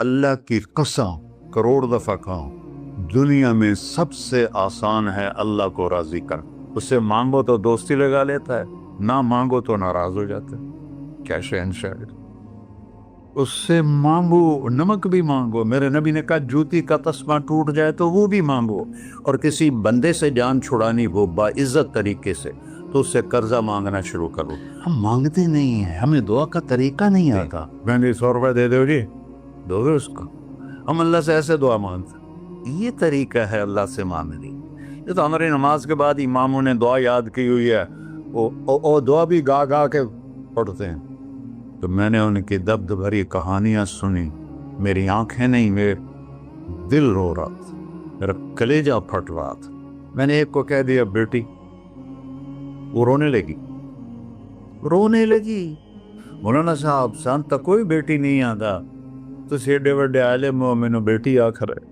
اللہ کی قسم کروڑ دفعہ کہوں، دنیا میں سب سے آسان ہے اللہ کو راضی کر۔ اس سے مانگو تو دوستی لگا لیتا ہے، نہ مانگو تو ناراض ہو جاتا ہے۔ کیا شہنشاہ! اس سے مانگو، نمک بھی مانگو۔ میرے نبی نے کہا جوتی کا تسمہ ٹوٹ جائے تو وہ بھی مانگو، اور کسی بندے سے جان چھڑانی ہو باعزت طریقے سے تو اس سے قرضہ مانگنا شروع کرو۔ ہم مانگتے نہیں ہیں، ہمیں دعا کا طریقہ نہیں آتا۔ میں نے 100 روپے دے دو جی، دو گے اس کو؟ ہم اللہ سے ایسے دعا مانگتے ہیں، یہ طریقہ ہے اللہ سے مانگنے۔ یہ تو ہماری نماز کے بعد اماموں نے دعا یاد کی ہوئی ہے، وہ دعا بھی گا گا کے پڑھتے ہیں۔ تو میں نے ان کی درد بھری کہانیاں سنی، میری آنکھیں نہیں، میرے دل رو رہا تھا، میرا کلیجہ پھٹ رہا تھا۔ میں نے ایک کو کہہ دیا بیٹی، وہ رونے لگی۔ مولانا صاحب سانتا کوئی بیٹی نہیں آتا، تو ایڈے وڈے عالم ہو، مینوں بیٹی آخر ہے۔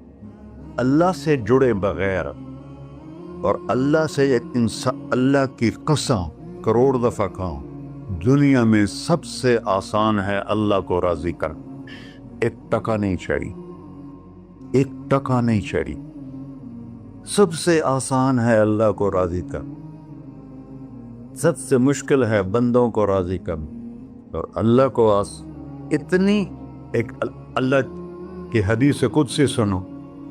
اللہ سے جڑے بغیر اور اللہ سے ایک انسان، اللہ کی قسم کروڑ دفعہ کہوں، دنیا میں سب سے آسان ہے اللہ کو راضی کر۔ ایک ٹکا نہیں چڑھی، ایک ٹکا نہیں چڑھی۔ سب سے آسان ہے اللہ کو راضی کر، سب سے مشکل ہے بندوں کو راضی کر۔ اور اللہ کو اتنی ایک اللہ کی حدیث قدسی سنو،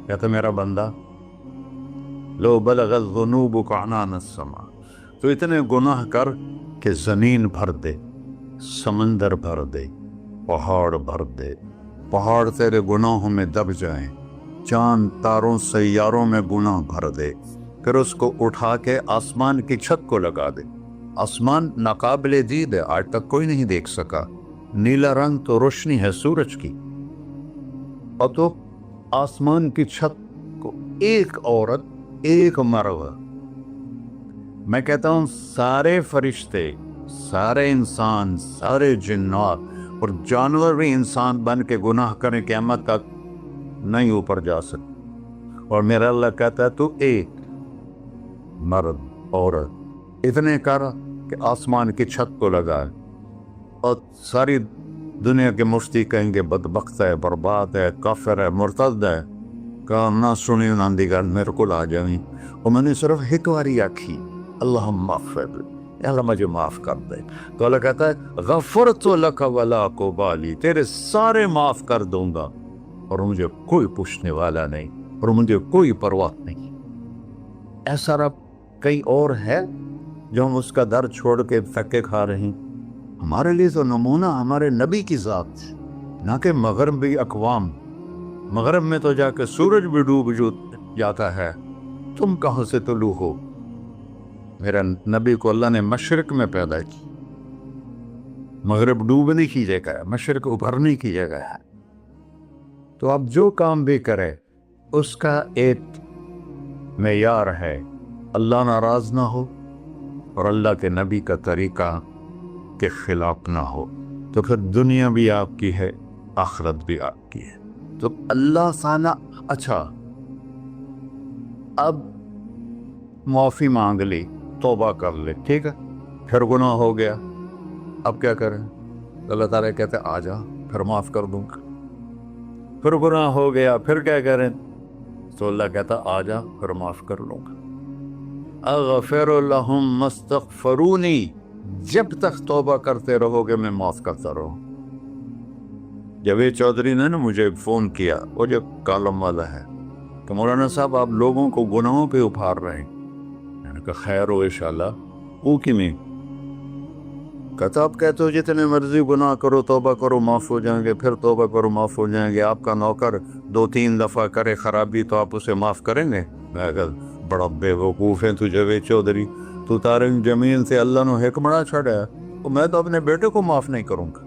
کہتا میرا بندہ لو بلغت ذنوبک عنان السماء، تو اتنے گناہ کر کہ زمین بھر دے، سمندر بھر دے، پہاڑ بھر دے، پہاڑ تیرے گناہوں میں دب جائیں، چاند تاروں سیاروں میں گناہ بھر دے، پھر اس کو اٹھا کے آسمان کی چھت کو لگا دے۔ آسمان ناقابل دید ہے، آج تک کوئی نہیں دیکھ سکا، نیلا رنگ تو روشنی ہے سورج کی، اور تو آسمان کی چھت کو ایک عورت، ایک مرد، میں کہتا ہوں سارے فرشتے، سارے انسان، سارے جنات اور جانور بھی انسان بن کے گناہ کریں، قیامت تک نہیں اوپر جا سکتے۔ اور میرا اللہ کہتا ہے تو ایک مرد عورت اتنے کر کہ آسمان کی چھت کو لگائے، اور ساری دنیا کے مفتی کہیں گے بدبخت ہے، برباد ہے، کافر ہے، مرتد ہے، کہا نہ سنی نہ دیگر میرے کو آ جائیں۔ اور میں نے صرف ایک باری آکھی اللہم اغفر، اللہ مجھے معاف کر دے، تو اللہ کہتا ہے غفرت لک ولا ابالی، تیرے سارے معاف کر دوں گا اور مجھے کوئی پوچھنے والا نہیں، اور مجھے کوئی پرواہ نہیں۔ ایسا رب کئی اور ہے جو ہم اس کا در چھوڑ کے تھکے کھا رہے ہیں؟ ہمارے لیے تو نمونہ ہمارے نبی کی ذات، نہ کہ مغربی اقوام۔ مغرب میں تو جا کے سورج بھی ڈوب جاتا ہے، تم کہاں سے طلوع ہو؟ میرا نبی کو اللہ نے مشرق میں پیدا کی، مغرب ڈوبنے کی جگہ ہے، مشرق ابھرنے کی جگہ ہے۔ تو اب جو کام بھی کرے اس کا ایک معیار ہے، اللہ ناراض نہ ہو اور اللہ کے نبی کا طریقہ کے خلاف نہ ہو، تو پھر دنیا بھی آپ کی ہے، آخرت بھی آپ کی ہے۔ تو اللہ سانا اچھا، اب معافی مانگ لی، توبہ کر لے، ٹھیک ہے، پھر گناہ ہو گیا، اب کیا کریں؟ اللہ تعالیٰ کہتے آ جا، پھر معاف کر دوں گا۔ پھر گناہ ہو گیا، پھر کیا کریں؟ تو اللہ کہتا آ جا، پھر معاف کر لوں گا۔ اغفر لہم مستغفرونی، جب تک توبہ کرتے رہو گے میں معاف کرتا رہوں۔ جاوید چودھری نے نا مجھے فون کیا، وہ جو کالم والا ہے، کہ مولانا صاحب آپ لوگوں کو گناہوں پہ ابھار رہے ہیں۔ میں نے کہا خیر ہو انشاءاللہ، وہ کی میں کہتا آپ کہتے ہو جتنے مرضی گناہ کرو، توبہ کرو معاف ہو جائیں گے، پھر توبہ کرو معاف ہو جائیں گے، آپ کا نوکر 2-3 دفعہ کرے خرابی تو آپ اسے معاف کریں گے؟ میں کہا بڑا بے وقوف ہے تو جاوید چودھری، تو تارے زمین سے اللہ نے حکمڑا چھڑا ہے، تو میں تو اپنے بیٹے کو معاف نہیں کروں گا۔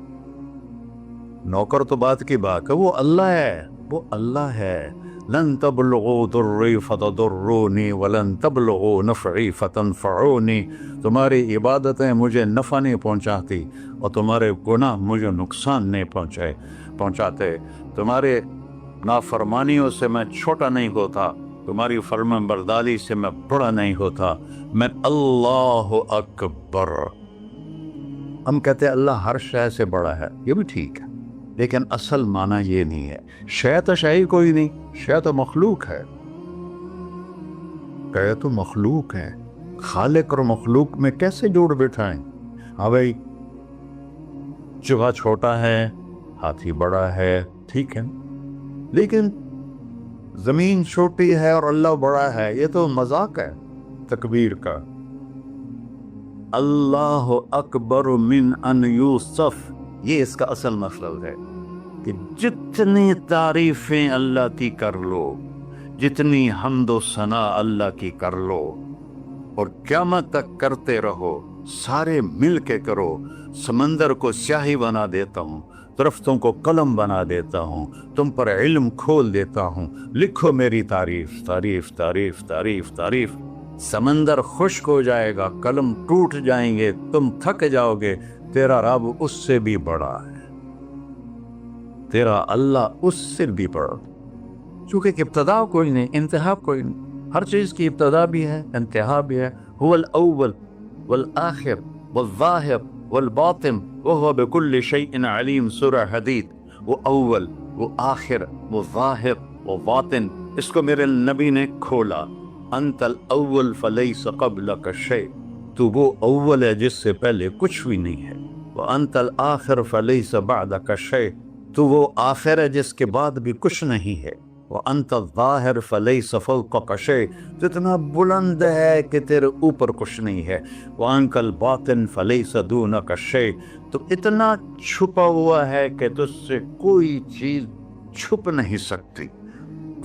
نوکر تو بات کی بات ہے، وہ اللہ ہے، وہ اللہ ہے۔ لن تبلغوا ضری فتضرونی ولن تبلغوا نفعی فتنفعونی، تمہاری عبادتیں مجھے نفع نہیں پہنچاتی اور تمہارے گناہ مجھے نقصان نہیں پہنچاتے، تمہارے نافرمانیوں سے میں چھوٹا نہیں ہوتا، تمہاری فرمان برداری سے میں بڑا نہیں ہوتا، میں اللہ اکبر۔ ہم کہتے ہیں اللہ ہر شے سے بڑا ہے، یہ بھی ٹھیک ہے، لیکن اصل معنی یہ نہیں ہے. شے تو شے ہی کوئی نہیں, شے تو مخلوق ہے, کہ تو مخلوق ہے. خالق اور مخلوق میں کیسے جوڑ بٹھائیں؟ ہاں بھائی, چوہا چھوٹا ہے, ہاتھی بڑا ہے, ٹھیک ہے, لیکن زمین چھوٹی ہے اور اللہ بڑا ہے, یہ تو مذاق ہے تکبیر کا. اللہ اکبر من ان یوسف, یہ اس کا اصل مطلب ہے کہ جتنی تعریفیں اللہ کی کر لو, جتنی حمد و ثنا اللہ کی کر لو, اور قیامت تک کرتے رہو, سارے مل کے کرو. سمندر کو سیاہی بنا دیتا ہوں, درختوں کو قلم بنا دیتا ہوں, تم پر علم کھول دیتا ہوں, لکھو میری تعریف, تعریف تعریف تعریف تعریف. سمندر خشک ہو جائے گا, قلم ٹوٹ جائیں گے, تم تھک جاؤ گے, تیرا رب اس سے بھی بڑا ہے, تیرا اللہ اس سے بھی بڑا. چونکہ ابتدا کوئی نہیں, انتہا کوئی نہیں. ہر چیز کی ابتدا بھی ہے, انتہا بھی ہے. هو الاول والآخر والظاہر والباطن وهو بكل شيء علیم, سورہ حدید. وہ اول, وہ آخر, وہ ظاہر, وہ باطن. اس کو میرے نبی نے کھولا. انت الاول فلیس قبلک شیء, تو وہ اول ہے جس سے پہلے کچھ بھی نہیں ہے. وانت الآخر فلیس بعدک شیء, تو وہ آخر ہے جس کے بعد بھی کچھ نہیں ہے. وانت الظاہر فلیس فوقک شیء, جتنا بلند ہے کہ تیرے اوپر کچھ نہیں ہے. وانت الباطن فلیس دونک شیء, تو اتنا چھپا ہوا ہے کہ تجھ سے کوئی چیز چھپ نہیں سکتی.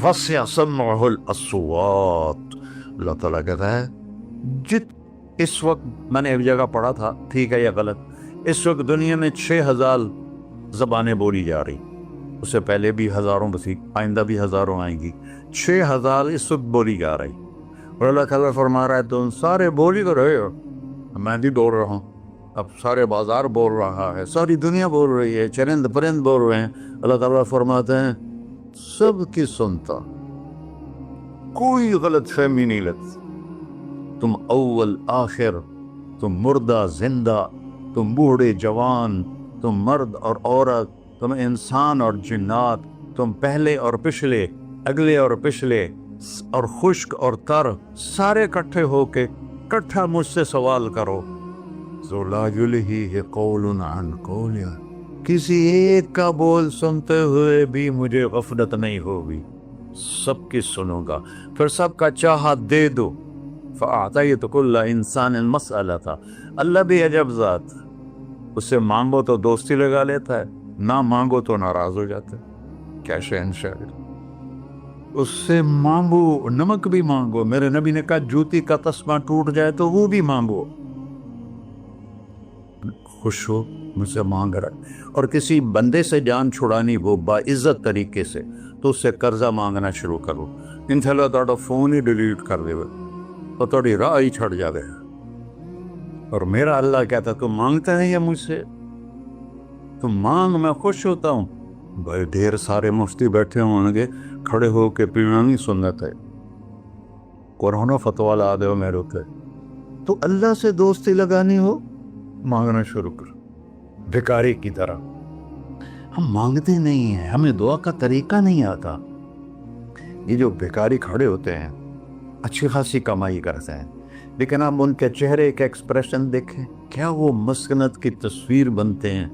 وسع سمعہ الاصوات, اللہ تعالیٰ کہتا ہے اس وقت میں نے ایک جگہ پڑھا تھا, ٹھیک ہے یا غلط, اس وقت دنیا میں 6000 زبانیں بولی جا رہی, اس سے پہلے بھی ہزاروں بسی, آئندہ بھی ہزاروں آئیں گی. 6000 اس وقت بولی جا رہی, اور اللہ تعالیٰ فرما رہا ہے تم سارے بولی تو رہے ہو, میں بھی بول رہا ہوں, اب سارے بازار بول رہا ہے, ساری دنیا بول رہی ہے, چرند پرند بول رہے ہیں. اللہ تعالیٰ فرماتے ہیں سب کی سنتا, کوئی غلط فہمی نہیں لگتی. تم اول آخر, تم مردہ زندہ, تم بوڑھے جوان, تم مرد اور عورت, تم انسان اور جنات, تم پہلے اور پچھلے, اگلے اور پچھلے, اور خشک اور تر, سارے اکٹھے ہو کے اکٹھا مجھ سے سوال کرو. ذو لا یلہیہ قول عن قول, کسی ایک کا بول سنتے ہوئے بھی مجھے غفلت نہیں ہوگی, سب کی سنوں گا, پھر سب کا چاہا دے دو. فَأَعْطَيْتُ كُلَّ إِنسَانٍ مَسْأَلَةً, اللہ بھی عجب ذات, اس سے مانگو تو دوستی لگا لیتا ہے, نہ مانگو تو ناراض ہو جاتا ہے. کیا شہنشاہ, اس سے مانگو, نمک بھی مانگو. میرے نبی نے کہا جوتی کا تسمہ ٹوٹ جائے تو وہ بھی مانگو, خوش ہو مجھ سے مانگ رہا. اور کسی بندے سے جان چھڑانی ہو باعزت طریقے سے, تو اس سے قرضہ مانگنا شروع کرو. انشاءاللہ تھوڑا فون ہی ڈیلیٹ کر دے اور تھوڑی راہ ہی چھڑ جاوے. اور میرا اللہ کہتا تو مانگتا ہے یا مجھ سے, تم مانگ, میں خوش ہوتا ہوں. بھائی ڈھیر سارے مفتی بیٹھے ہوں گے, کھڑے ہو کے پینا نہیں سنت ہے, قرآن فتویٰ لا دے میرے اوپر. تو اللہ سے دوستی لگانی ہو, مانگنا شروع کر, بھکاری کی طرح. ہم مانگتے نہیں ہیں, ہمیں دعا کا طریقہ نہیں آتا. یہ جو بھکاری کھڑے ہوتے ہیں اچھی خاصی کمائی کرتے ہیں, لیکن آپ ان کے چہرے کا ایکسپریشن دیکھیں, کیا وہ مسکنت کی تصویر بنتے ہیں.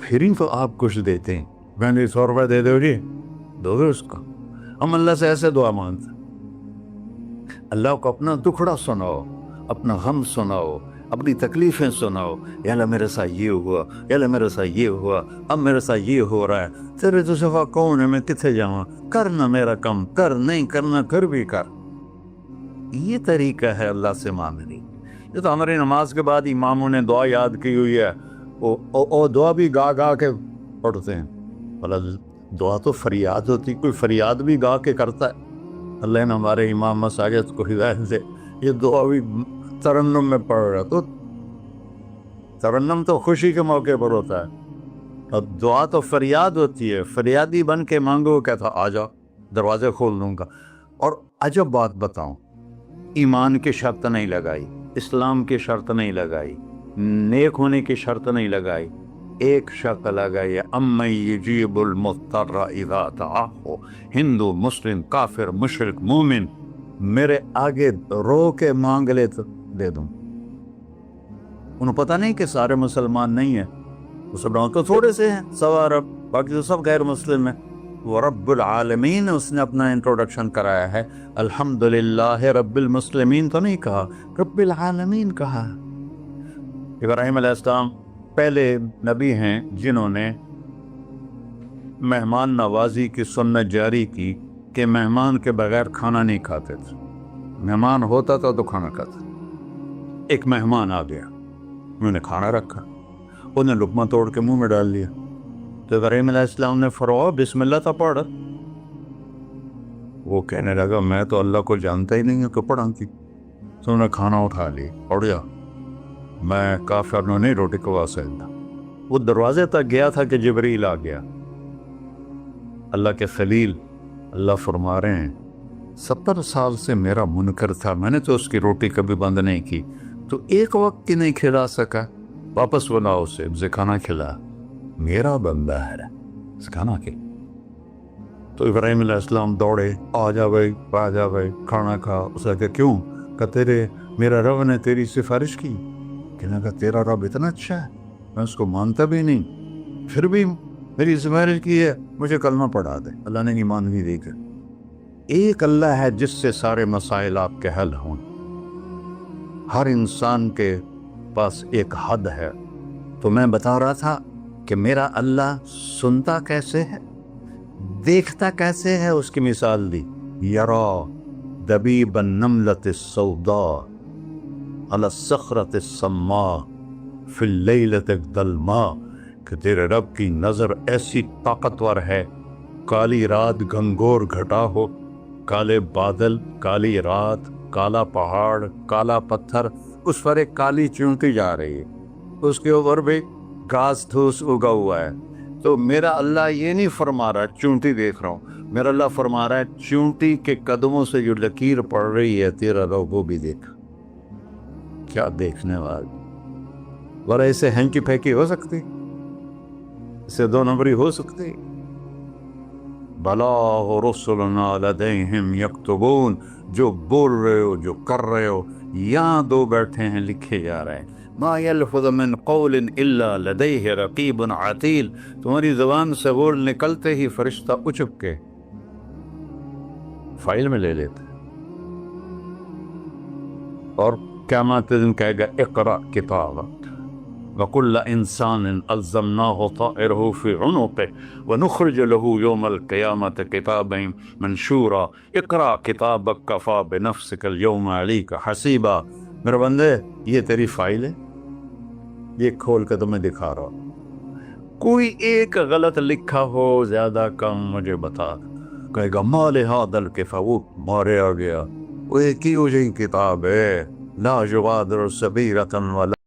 پھر ہی تو آپ کچھ دیتے ہیں, میں نے 100 روپے دے دو جی, دو گے اس کو. ہم اللہ سے ایسے دعا مانگتے ہیں, اللہ کو اپنا دکھڑا سناؤ, اپنا غم سناؤ, اپنی تکلیفیں سناؤ. یا اللہ میرے ساتھ یہ ہوا, یا اللہ میرے ساتھ یہ ہوا, اب میرے ساتھ یہ ہو رہا ہے, تیرے تو صفا کون ہے, میں کتنے جاؤں, کرنا میرا کم کر, نہیں کرنا پھر بھی کر. یہ طریقہ ہے اللہ سے مانگنی. یہ تو ہماری نماز کے بعد اماموں نے دعا یاد کی ہوئی ہے, وہ دعا بھی گا گا کے پڑھتے ہیں. دعا تو فریاد ہوتی, کوئی فریاد بھی گا کے کرتا ہے. اللہ نے ہمارے امام مساجد کو ہدایت دے, یہ دعا بھی ترنم میں پڑھ رہا, تو ترنم تو خوشی کے موقع پر ہوتا ہے, اور دعا تو فریاد ہوتی ہے. فریادی بن کے مانگو, کہتا آ جا دروازے کھول دوں گا. اور عجب بات بتاؤں, ایمان کی شرط نہیں لگائی, اسلام کی شرط نہیں لگائی, نیک ہونے کی شرط نہیں لگائی, ایک شکل آ گئی ہے، اَمَّن یُجِیبُ الْمُضْطَرَّ اِذَا دَعَاهُ، ہندو، مسلم، کافر، مشرک، مومن میرے آگے رو کے مانگ لے تو دے دوں۔ انہوں پتہ نہیں کہ سارے مسلمان نہیں ہیں، مسلمان تو تھوڑے سے ہیں، 100 ارب، باقی تو سب غیر مسلم ہیں۔ وہ رب العالمین اس نے اپنا انٹروڈکشن کرایا ہے، الحمدللہ رب المسلمین تو نہیں کہا، رب العالمین کہا۔ ابراہیم علیہ السلام پہلے نبی ہیں جنہوں نے مہمان نوازی کی سنت جاری کی کہ مہمان کے بغیر کھانا نہیں کھاتے تھے، مہمان ہوتا تھا تو کھانا کھاتے۔ ایک مہمان آ گیا، انہوں نے کھانا رکھا، انہوں نے لقمہ توڑ کے منہ میں ڈال لیا، تو ابراہیم علیہ السلام نے فرمایا بسم اللہ تھا پڑھ۔ وہ کہنے لگا میں تو اللہ کو جانتا ہی نہیں ہوں کہ پڑھا کی، تو انہوں نے کھانا اٹھا لی، پڑھ گیا، میں کافر نو نہیں روٹی کو واسطہ۔ وہ دروازے تک گیا تھا کہ جبریل آ گیا، اللہ کے خلیل، اللہ فرما رہے ہیں 70 سال سے میرا منکر تھا، میں نے تو اس کی روٹی کبھی بند نہیں کی، تو ایک وقت کی نہیں کھلا سکا، واپس بلاؤ اسے کھانا کھلا، میرا بندہ ہے، کھانا کھلا۔ تو ابراہیم علیہ السلام دوڑے، آ جا بھائی کھانا کھا۔ اس نے کہا کیوں؟ کہ تیرے میرا رب نے تیری سفارش کی۔ کہنے کا تیرا رب اتنا اچھا ہے، میں اس کو مانتا بھی نہیں، پھر بھی میری سفارش کی ہے، مجھے کلمہ پڑھا دے۔ اللہ نے ایمان بھی دے کر، ایک اللہ ہے جس سے سارے مسائل آپ کے حل ہوں۔ ہر انسان کے پاس ایک حد ہے، تو میں بتا رہا تھا کہ میرا اللہ سنتا کیسے ہے، دیکھتا کیسے ہے، اس کی مثال دی، یرا دبیب النملۃ السوداء علی الصخرۃ الصماء فی اللیلۃ الظلماء، کہ تیرے رب کی نظر ایسی طاقتور ہے، کالی رات گھنگور گھٹا ہو، کالے بادل، کالی رات، کالا پہاڑ، کالا پتھر، اس پر ایک کالی چونٹی جا رہی ہے، اس کے اوپر بھی گھاس دھوس اگا ہوا ہے۔ تو میرا اللہ یہ نہیں فرما رہا چونٹی دیکھ رہا ہوں، میرا اللہ فرما رہا ہے چونٹی کے قدموں سے جو لکیر پڑ رہی ہے تیرا رب وہ بھی دیکھ۔ کیا دیکھنے والا، ورہ اسے ہینکی پھینکی ہو سکتی، اسے 2 نمبری ہو سکتی؟ بلاغ رسلنا لدیہم یکتبون، جو بول رہے ہو، جو کر رہے ہو، یہاں 2 بیٹھے ہیں، لکھے جا رہے ہیں۔ ما یلفظ من قول الا لدیہ رقیب عتید، تمہاری زبان سے بول نکلتے ہی فرشتہ اچک کے فائل میں لے لیتے، اور قیامت دن کہے گا اقرأ کتابک وَكُلَّ إِنسَانٍ أَلْزَمْنَاهُ طَائِرَهُ فِي عُنُقِهِ وَنُخْرِجُ لَهُ يَوْمَ الْقِيَامَةِ كِتَابًا مَنْشُورًا اقرأ کتابک کفیٰ بنفسک اليوم علیک حسیبا۔ میرے بندے یہ تیری فائل ہے، یہ کھول کے تمہیں دکھا رہا ہوں، کوئی ایک غلط لکھا ہو زیادہ کم مجھے بتا۔ کہے گا ما لہذا الکتاب، وہ مارے آ گیا، وہ ایک ہی ہو جائیں کتاب ہے، لا یغادر صغیرۃ ولا